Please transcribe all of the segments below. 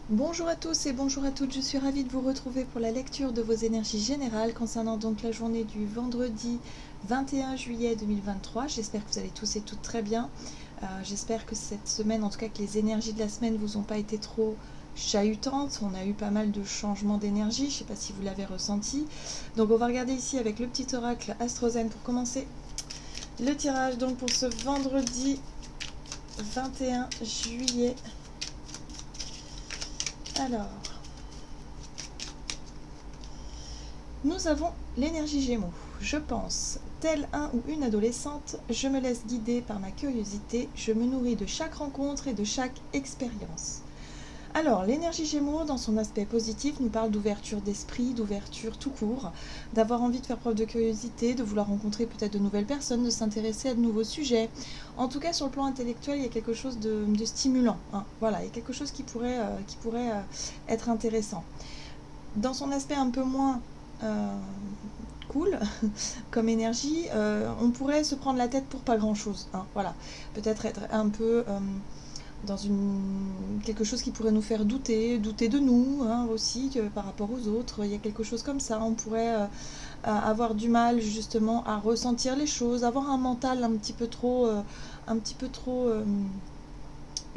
Bonjour à tous et bonjour à toutes, je suis ravie de vous retrouver pour la lecture de vos énergies générales concernant donc la journée du vendredi 21 juillet 2023. J'espère que vous allez tous et toutes très bien. J'espère que cette semaine, en tout cas que les énergies de la semaine vous ont pas été trop chahutantes. On a eu pas mal de changements d'énergie, je ne sais pas si vous l'avez ressenti. Donc on va regarder ici avec le petit oracle Astrozen pour commencer le tirage donc pour ce vendredi 21 juillet. Alors, nous avons l'énergie Gémeaux. Je pense, tel un ou une adolescente, je me laisse guider par ma curiosité, je me nourris de chaque rencontre et de chaque expérience. Alors, l'énergie Gémeaux, dans son aspect positif, nous parle d'ouverture d'esprit, d'ouverture tout court, d'avoir envie de faire preuve de curiosité, de vouloir rencontrer peut-être de nouvelles personnes, de s'intéresser à de nouveaux sujets. En tout cas, sur le plan intellectuel, il y a quelque chose de stimulant. Voilà, il y a quelque chose qui pourrait être intéressant. Dans son aspect un peu moins cool comme énergie, on pourrait se prendre la tête pour pas grand chose. Voilà, peut-être être un peu dans quelque chose qui pourrait nous faire douter de nous aussi par rapport aux autres. Il y a quelque chose comme ça. On pourrait avoir du mal justement à ressentir les choses, avoir un mental un petit peu trop,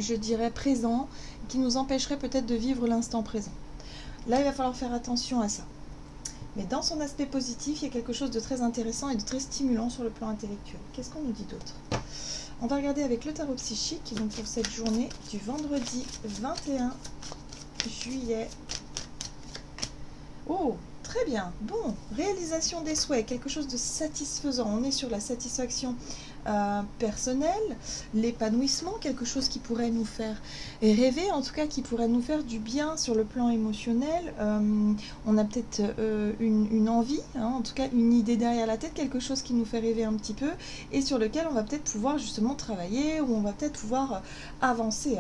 je dirais, présent, qui nous empêcherait peut-être de vivre l'instant présent. Là, il va falloir faire attention à ça. Mais dans son aspect positif, il y a quelque chose de très intéressant et de très stimulant sur le plan intellectuel. Qu'est-ce qu'on nous dit d'autre? On va regarder avec le tarot psychique, donc pour cette journée du vendredi 21 juillet. Oh, très bien. Bon, réalisation des souhaits, quelque chose de satisfaisant. On est sur la satisfaction personnelle, l'épanouissement, quelque chose qui pourrait nous faire rêver, en tout cas qui pourrait nous faire du bien sur le plan émotionnel. On a peut-être une envie, en tout cas une idée derrière la tête, quelque chose qui nous fait rêver un petit peu et sur lequel on va peut-être pouvoir justement travailler, ou on va peut-être pouvoir avancer.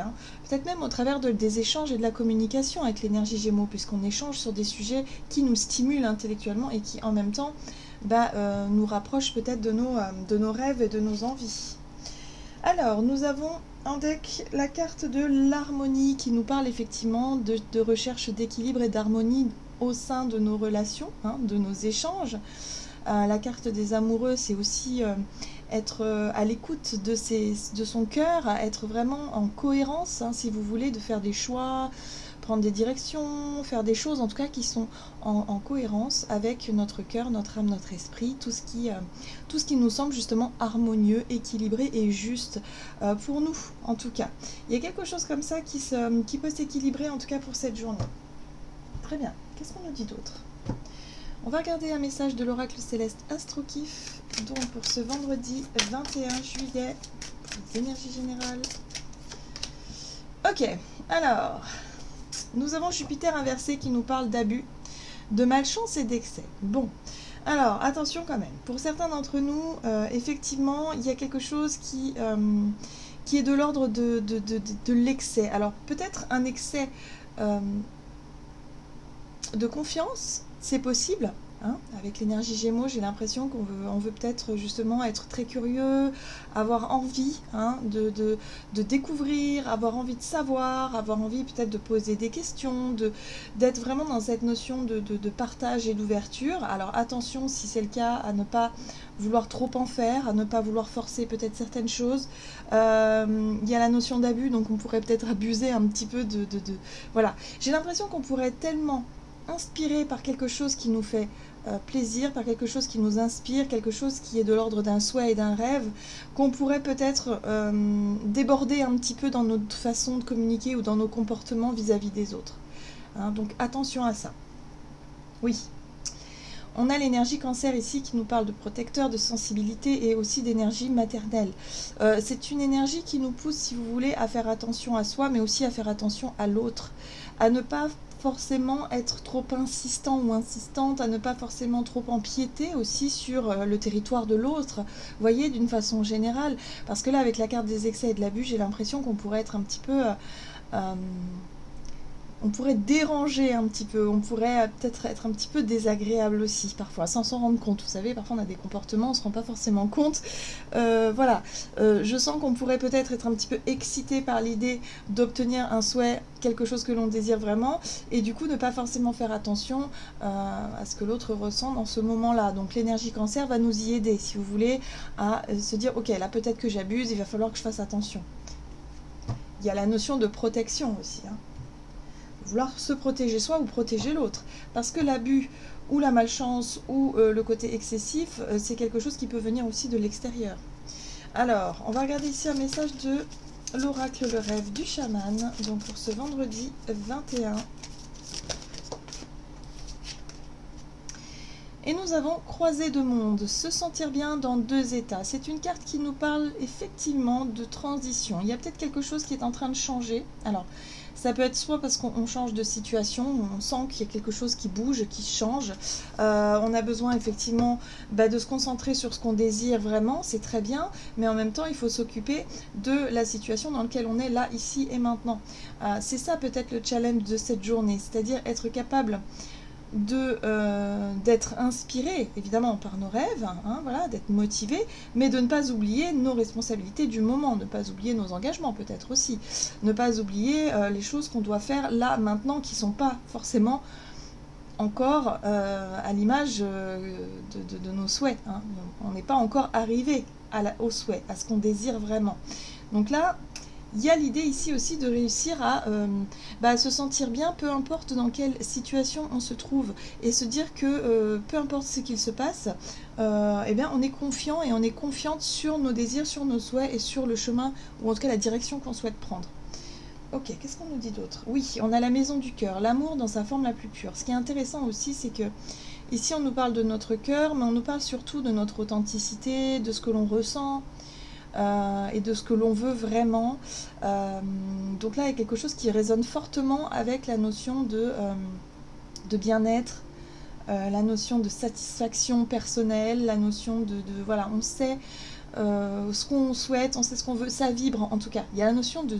Peut-être même au travers des échanges et de la communication avec l'énergie Gémeaux, puisqu'on échange sur des sujets qui nous stimulent intellectuellement et qui en même temps nous rapprochent peut-être de nos rêves et de nos envies. Alors, nous avons en deck la carte de l'harmonie qui nous parle effectivement de recherche d'équilibre et d'harmonie au sein de nos relations, de nos échanges. La carte des amoureux, c'est aussi être à l'écoute de son cœur, être vraiment en cohérence, si vous voulez, de faire des choix, prendre des directions, faire des choses en tout cas qui sont en cohérence avec notre cœur, notre âme, notre esprit, tout ce qui nous semble justement harmonieux, équilibré et juste pour nous en tout cas. Il y a quelque chose comme ça qui peut s'équilibrer en tout cas pour cette journée. Très bien, qu'est-ce qu'on nous dit d'autre? On va regarder un message de l'oracle céleste Astrokif, donc pour ce vendredi 21 juillet, pour les énergies générales. Ok, alors, nous avons Jupiter inversé qui nous parle d'abus, de malchance et d'excès. Bon, alors attention quand même. Pour certains d'entre nous, effectivement, il y a quelque chose qui est de l'ordre de l'excès. Alors peut-être un excès de confiance, c'est possible. Avec l'énergie Gémeaux, j'ai l'impression qu'on veut peut-être justement être très curieux, avoir envie de découvrir, avoir envie de savoir, avoir envie peut-être de poser des questions, d'être vraiment dans cette notion de partage et d'ouverture. Alors attention, si c'est le cas, à ne pas vouloir trop en faire, à ne pas vouloir forcer peut-être certaines choses. Il y a la notion d'abus, donc on pourrait peut-être abuser un petit peu Voilà, j'ai l'impression qu'on pourrait être tellement inspiré par quelque chose qui nous fait plaisir, par quelque chose qui nous inspire, quelque chose qui est de l'ordre d'un souhait et d'un rêve, qu'on pourrait peut-être déborder un petit peu dans notre façon de communiquer ou dans nos comportements vis-à-vis des autres. Donc attention à ça. Oui. On a l'énergie cancer ici qui nous parle de protecteur, de sensibilité et aussi d'énergie maternelle. C'est une énergie qui nous pousse, si vous voulez, à faire attention à soi, mais aussi à faire attention à l'autre, à ne pas forcément être trop insistant ou insistante, à ne pas forcément trop empiéter aussi sur le territoire de l'autre, vous voyez, d'une façon générale. Parce que là, avec la carte des excès et de l'abus, j'ai l'impression qu'on pourrait être un petit peu on pourrait déranger un petit peu, on pourrait peut-être être un petit peu désagréable aussi parfois, sans s'en rendre compte. Vous savez, parfois on a des comportements, on ne se rend pas forcément compte. Voilà, je sens qu'on pourrait peut-être être un petit peu excité par l'idée d'obtenir un souhait, quelque chose que l'on désire vraiment, et du coup ne pas forcément faire attention à ce que l'autre ressent dans ce moment-là. Donc l'énergie cancer va nous y aider, si vous voulez, à se dire, ok, là peut-être que j'abuse, il va falloir que je fasse attention. Il y a la notion de protection aussi, hein. Vouloir se protéger soi ou protéger l'autre. Parce que l'abus ou la malchance ou le côté excessif, c'est quelque chose qui peut venir aussi de l'extérieur. Alors, on va regarder ici un message de l'oracle Le Rêve du chaman, donc pour ce vendredi 21. Et nous avons croisé de monde, se sentir bien dans deux états. C'est une carte qui nous parle effectivement de transition. Il y a peut-être quelque chose qui est en train de changer. Alors, ça peut être soit parce qu'on change de situation, on sent qu'il y a quelque chose qui bouge, qui change. On a besoin effectivement de se concentrer sur ce qu'on désire vraiment, c'est très bien, mais en même temps il faut s'occuper de la situation dans laquelle on est là, ici et maintenant. C'est ça peut-être le challenge de cette journée, c'est-à-dire être capable d'être inspiré évidemment par nos rêves, hein, voilà, d'être motivé, mais de ne pas oublier nos responsabilités du moment, ne pas oublier nos engagements peut-être aussi, ne pas oublier les choses qu'on doit faire là maintenant qui ne sont pas forcément encore à l'image de nos souhaits, hein. On n'est pas encore arrivé au souhait, à ce qu'on désire vraiment. Donc là, il y a l'idée ici aussi de réussir à se sentir bien, peu importe dans quelle situation on se trouve, et se dire que peu importe ce qu'il se passe, eh bien on est confiant et on est confiante sur nos désirs, sur nos souhaits et sur le chemin, ou en tout cas la direction qu'on souhaite prendre. Ok, qu'est-ce qu'on nous dit d'autre? Oui, on a la maison du cœur, l'amour dans sa forme la plus pure. Ce qui est intéressant aussi, c'est que ici on nous parle de notre cœur, mais on nous parle surtout de notre authenticité, de ce que l'on ressent, et de ce que l'on veut vraiment. Donc là, il y a quelque chose qui résonne fortement avec la notion de bien-être, la notion de satisfaction personnelle, la notion de voilà, on sait ce qu'on souhaite, on sait ce qu'on veut, ça vibre en tout cas. Il y a la notion de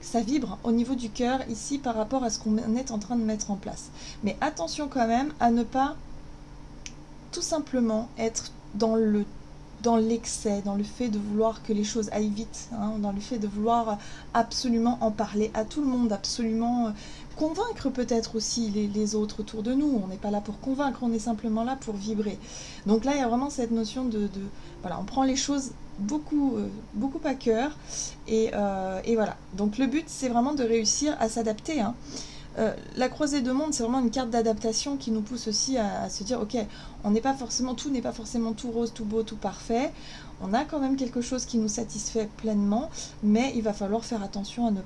ça vibre au niveau du cœur ici par rapport à ce qu'on est en train de mettre en place. Mais attention quand même à ne pas tout simplement être dans l'excès, dans le fait de vouloir que les choses aillent vite, hein, dans le fait de vouloir absolument en parler à tout le monde, absolument convaincre peut-être aussi les autres autour de nous. On n'est pas là pour convaincre, on est simplement là pour vibrer. Donc là, il y a vraiment cette notion voilà, on prend les choses beaucoup à cœur, et voilà. Donc le but, c'est vraiment de réussir à s'adapter, hein. La croisée de monde, c'est vraiment une carte d'adaptation qui nous pousse aussi à se dire, ok, tout n'est pas forcément tout rose, tout beau, tout parfait. On a quand même quelque chose qui nous satisfait pleinement, mais il va falloir faire attention à ne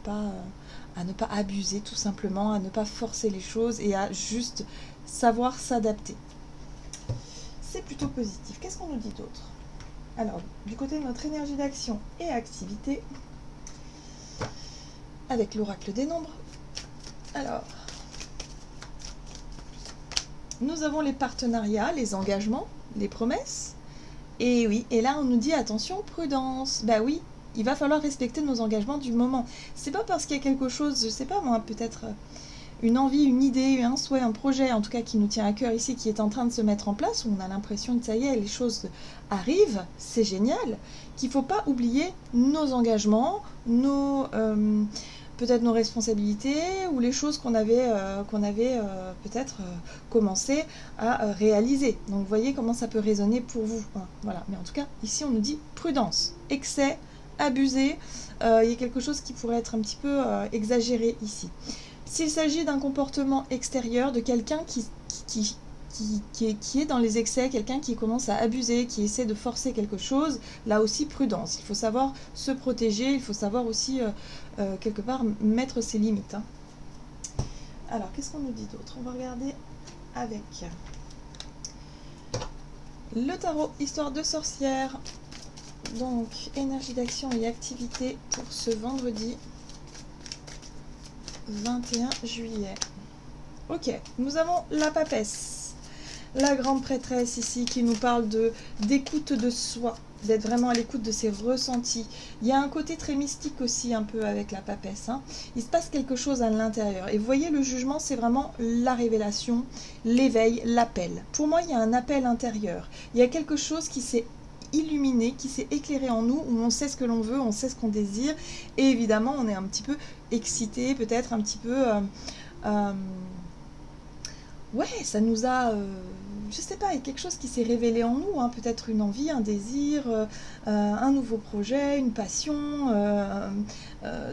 pas abuser tout simplement, à ne pas forcer les choses et à juste savoir s'adapter. C'est plutôt positif. Qu'est-ce qu'on nous dit d'autre? Alors, du côté de notre énergie d'action et activité, avec l'oracle des nombres, alors, nous avons les partenariats, les engagements, les promesses. Et oui, et là on nous dit attention, prudence. Bah oui, il va falloir respecter nos engagements du moment. C'est pas parce qu'il y a quelque chose, je sais pas moi, peut-être une envie, une idée, un souhait, un projet, en tout cas qui nous tient à cœur ici, qui est en train de se mettre en place, où on a l'impression que ça y est, les choses arrivent, c'est génial, qu'il faut pas oublier nos engagements, peut-être nos responsabilités ou les choses qu'on avait peut-être commencé à réaliser. Donc vous voyez comment ça peut résonner pour vous, hein. Voilà. Mais en tout cas, ici on nous dit prudence, excès, abusé, il y a quelque chose qui pourrait être un petit peu exagéré ici. S'il s'agit d'un comportement extérieur, de quelqu'un qui est dans les excès, quelqu'un qui commence à abuser, qui essaie de forcer quelque chose, là aussi prudence. Il faut savoir se protéger, il faut savoir aussi quelque part mettre ses limites, hein. Alors, qu'est-ce qu'on nous dit d'autre? On va regarder avec le tarot Histoire de sorcière. Donc, énergie d'action et activité pour ce vendredi 21 juillet. Ok, nous avons la papesse, la grande prêtresse ici qui nous parle d'écoute de soi, d'être vraiment à l'écoute de ses ressentis. Il y a un côté très mystique aussi un peu avec la papesse, hein. Il se passe quelque chose à l'intérieur. Et vous voyez, le jugement, c'est vraiment la révélation, l'éveil, l'appel. Pour moi, il y a un appel intérieur. Il y a quelque chose qui s'est illuminé, qui s'est éclairé en nous, où on sait ce que l'on veut, on sait ce qu'on désire. Et évidemment, on est un petit peu excité, peut-être un petit peu... ouais, ça nous a, je sais pas, il y a quelque chose qui s'est révélé en nous, hein, peut-être une envie, un désir, un nouveau projet, une passion,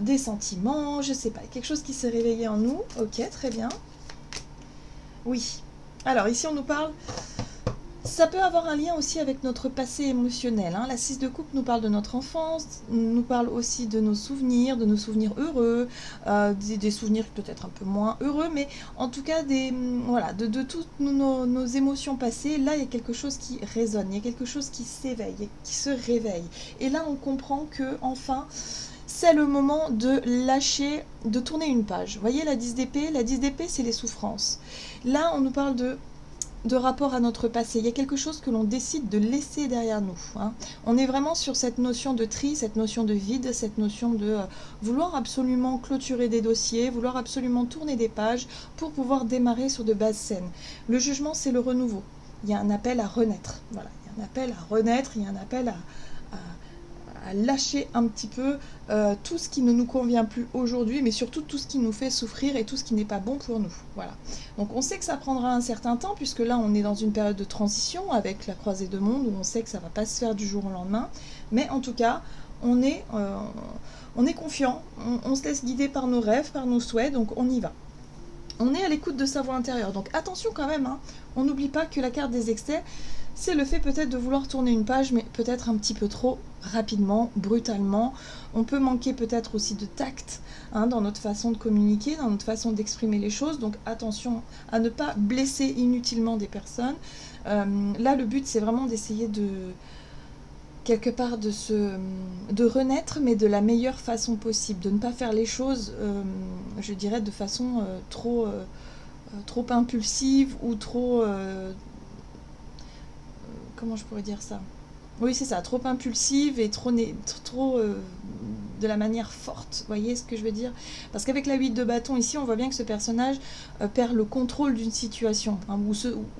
des sentiments, je sais pas, quelque chose qui s'est réveillé en nous. Ok, très bien. Oui. Alors ici on nous parle, ça peut avoir un lien aussi avec notre passé émotionnel, hein. La 6 de coupe nous parle de notre enfance, nous parle aussi de nos souvenirs heureux, des souvenirs peut-être un peu moins heureux, mais en tout cas voilà, de toutes nos émotions passées. Là, il y a quelque chose qui résonne, il y a quelque chose qui s'éveille, qui se réveille. Et là, on comprend que enfin, c'est le moment de lâcher, de tourner une page. Vous voyez la 10 d'épée, c'est les souffrances. Là, on nous parle de rapport à notre passé. Il y a quelque chose que l'on décide de laisser derrière nous, hein. On est vraiment sur cette notion de tri, cette notion de vide, cette notion de vouloir absolument clôturer des dossiers, vouloir absolument tourner des pages pour pouvoir démarrer sur de bases saines. Le jugement, c'est le renouveau. Il y a un appel à renaître. Voilà, il y a un appel à renaître, il y a un appel à lâcher un petit peu tout ce qui ne nous convient plus aujourd'hui, mais surtout tout ce qui nous fait souffrir et tout ce qui n'est pas bon pour nous. Voilà. Donc on sait que ça prendra un certain temps, puisque là on est dans une période de transition avec la croisée de monde, où on sait que ça ne va pas se faire du jour au lendemain, mais en tout cas on est confiant, on se laisse guider par nos rêves, par nos souhaits, donc on y va. On est à l'écoute de sa voix intérieure, donc attention quand même, hein. On n'oublie pas que la carte des excès, c'est le fait peut-être de vouloir tourner une page, mais peut-être un petit peu trop rapidement, brutalement. On peut manquer peut-être aussi de tact, hein, dans notre façon de communiquer, dans notre façon d'exprimer les choses. Donc attention à ne pas blesser inutilement des personnes. Là, le but, c'est vraiment d'essayer de quelque part de renaître, mais de la meilleure façon possible, de ne pas faire les choses, je dirais, de façon trop impulsive ou trop... comment je pourrais dire ça? Oui, c'est ça, trop impulsive et trop de la manière forte. Vous voyez ce que je veux dire? Parce qu'avec la 8 de bâton, ici, on voit bien que ce personnage perd le contrôle d'une situation, hein,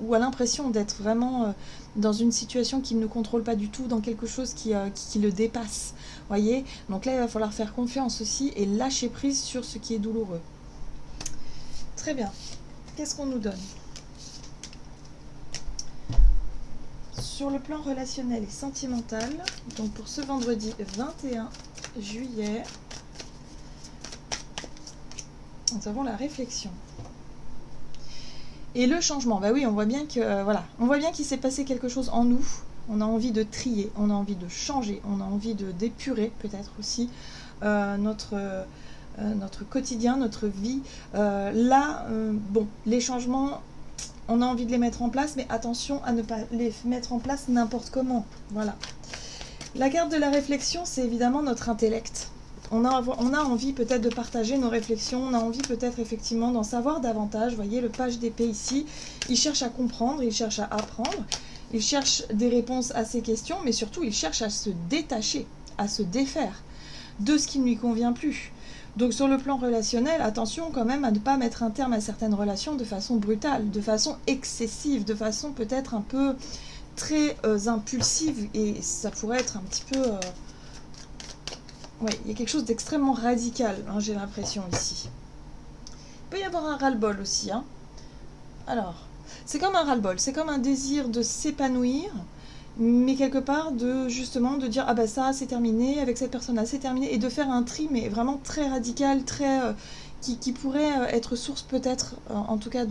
ou a l'impression d'être vraiment dans une situation qu'il ne contrôle pas du tout, dans quelque chose qui le dépasse. Vous voyez? Donc là, il va falloir faire confiance aussi et lâcher prise sur ce qui est douloureux. Très bien. Qu'est-ce qu'on nous donne? Sur le plan relationnel et sentimental, donc pour ce vendredi 21 juillet, nous avons la réflexion. Et le changement, bah oui, on voit bien que voilà, on voit bien qu'il s'est passé quelque chose en nous. On a envie de trier, on a envie de changer, on a envie d'épurer peut-être aussi notre quotidien, notre vie. Bon, les changements, on a envie de les mettre en place, mais attention à ne pas les mettre en place n'importe comment. Voilà. La carte de la réflexion, c'est évidemment notre intellect. On a envie peut-être de partager nos réflexions, on a envie peut-être effectivement d'en savoir davantage. Vous voyez le page d'épée ici, il cherche à comprendre, il cherche à apprendre, il cherche des réponses à ses questions, mais surtout il cherche à se détacher, à se défaire de ce qui ne lui convient plus. Donc sur le plan relationnel, attention quand même à ne pas mettre un terme à certaines relations de façon brutale, de façon excessive, de façon peut-être un peu très impulsive, et ça pourrait être un petit peu... Oui, il y a quelque chose d'extrêmement radical, hein, j'ai l'impression ici. Il peut y avoir un ras-le-bol aussi, hein. Alors, c'est comme un ras-le-bol, c'est comme un désir de s'épanouir, mais quelque part justement de dire ah bah ça c'est terminé, avec cette personne là c'est terminé, et de faire un tri mais vraiment très radical, très qui pourrait être source peut-être en tout cas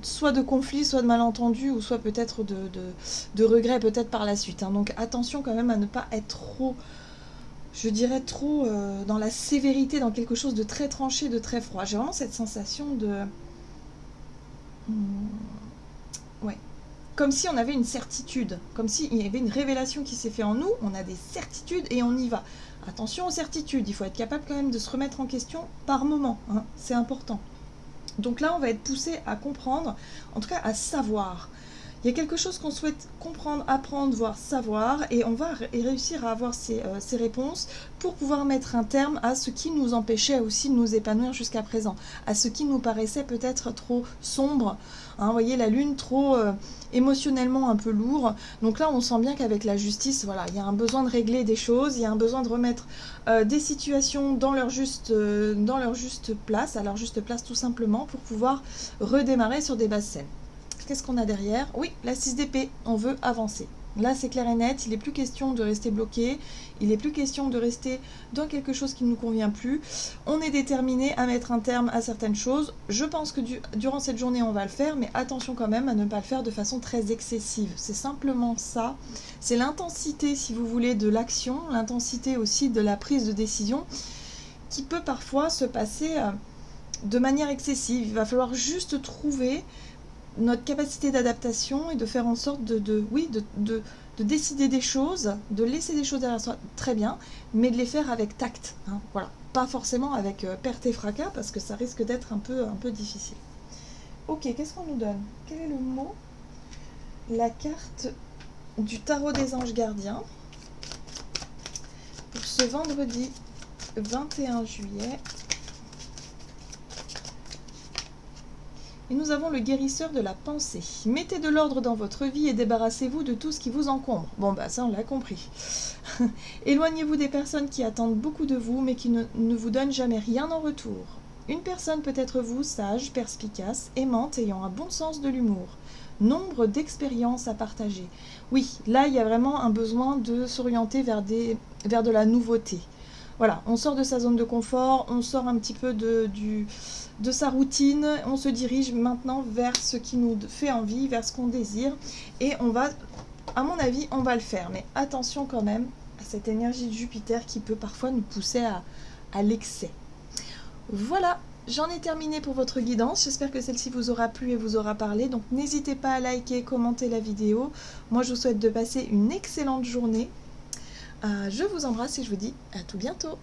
soit de conflits, soit de malentendus, ou soit peut-être de regrets peut-être par la suite, hein. Donc attention quand même à ne pas être trop, je dirais trop dans la sévérité, dans quelque chose de très tranché, de très froid. J'ai vraiment cette sensation de... ouais. Comme si on avait une certitude, comme s'il y avait une révélation qui s'est faite en nous, on a des certitudes et on y va. Attention aux certitudes, il faut être capable quand même de se remettre en question par moment, hein, c'est important. Donc là, on va être poussé à comprendre, en tout cas à savoir Il y a quelque chose qu'on souhaite comprendre, apprendre, voire savoir, et on va réussir à avoir ces réponses pour pouvoir mettre un terme à ce qui nous empêchait aussi de nous épanouir jusqu'à présent, à ce qui nous paraissait peut-être trop sombre. Hein, vous voyez, la lune trop émotionnellement un peu lourd. Donc là, on sent bien qu'avec la justice, voilà, il y a un besoin de régler des choses, il y a un besoin de remettre des situations dans leur juste place, à leur juste place tout simplement, pour pouvoir redémarrer sur des bases saines. Qu'est-ce qu'on a derrière? Oui, la 6 d'épée, on veut avancer. Là, c'est clair et net, il n'est plus question de rester bloqué, il n'est plus question de rester dans quelque chose qui ne nous convient plus. On est déterminé à mettre un terme à certaines choses. Je pense que durant cette journée, on va le faire, mais attention quand même à ne pas le faire de façon très excessive. C'est simplement ça. C'est l'intensité, si vous voulez, de l'action, l'intensité aussi de la prise de décision, qui peut parfois se passer de manière excessive. Il va falloir juste trouver notre capacité d'adaptation et de faire en sorte de décider des choses, de laisser des choses derrière soi, très bien, mais de les faire avec tact. Hein, voilà. Pas forcément avec perte et fracas, parce que ça risque d'être un peu difficile. Ok, qu'est-ce qu'on nous donne? Quel est le mot? La carte du tarot des anges gardiens pour ce vendredi 21 juillet. Et nous avons le guérisseur de la pensée. Mettez de l'ordre dans votre vie et débarrassez-vous de tout ce qui vous encombre. Bon, bah ça, on l'a compris. Éloignez-vous des personnes qui attendent beaucoup de vous, mais qui ne vous donnent jamais rien en retour. Une personne peut être vous, sage, perspicace, aimante, ayant un bon sens de l'humour. Nombre d'expériences à partager. Oui, là, il y a vraiment un besoin de s'orienter vers de la nouveauté. Voilà, on sort de sa zone de confort, on sort un petit peu de sa routine, on se dirige maintenant vers ce qui nous fait envie, vers ce qu'on désire, et on va, à mon avis, on va le faire. Mais attention quand même à cette énergie de Jupiter qui peut parfois nous pousser à l'excès. Voilà, j'en ai terminé pour votre guidance. J'espère que celle-ci vous aura plu et vous aura parlé. Donc n'hésitez pas à liker, commenter la vidéo. Moi, je vous souhaite de passer une excellente journée. Je vous embrasse et je vous dis à tout bientôt.